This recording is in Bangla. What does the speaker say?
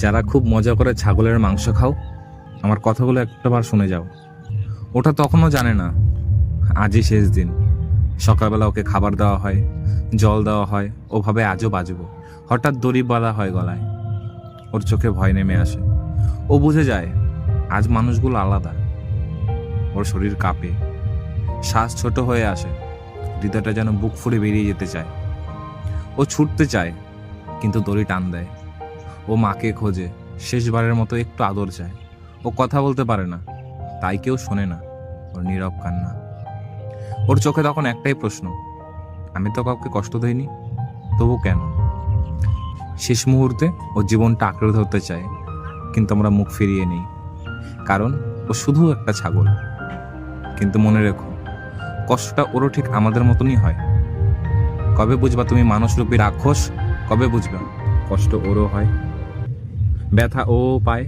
যারা খুব মজা করে ছাগলের মাংস খাও, আমার কথাগুলো একটাবার শুনে যাও। ওটা তখনও জানে না আজই শেষ দিন। সকালবেলা ওকে খাবার দেওয়া হয়, জল দেওয়া হয়, ওভাবে আজও বাঁচব। হঠাৎ দড়ি বাঁধা হয় গলায়, ওর চোখে ভয় নেমে আসে। ও বুঝে যায় আজ মানুষগুলো আলাদা। ওর শরীর কাঁপে, শ্বাস ছোট হয়ে আসে, হৃদয়টা যেন বুক ফুঁড়ে বেরিয়ে যেতে চায়। ও ছুটতে চায়, কিন্তু দড়ি টান দেয়। ও মাকে খোঁজে, শেষবারের মতো একটু আদর চায়। ও কথা বলতে পারে না, তাই কেউ শোনে না ওর নীরব কান্না। ওর চোখে তখন একটাই প্রশ্ন, আমি তো কাউকে কষ্ট দেইনি, তবু কেন? শেষ মুহূর্তে ও জীবনটা আঁকড়ে ধরতে চায়, কিন্তু আমরা মুখ ফিরিয়ে নেই, কারণ ও শুধু একটা ছাগল। কিন্তু মনে রেখো, কষ্টটা ওরও ঠিক আমাদের মতনই হয়। কবে বুঝবা তুমি মানুষরূপী রাক্ষস? কবে বুঝবা কষ্ট ওরও হয়, ব্যথা ও পায়?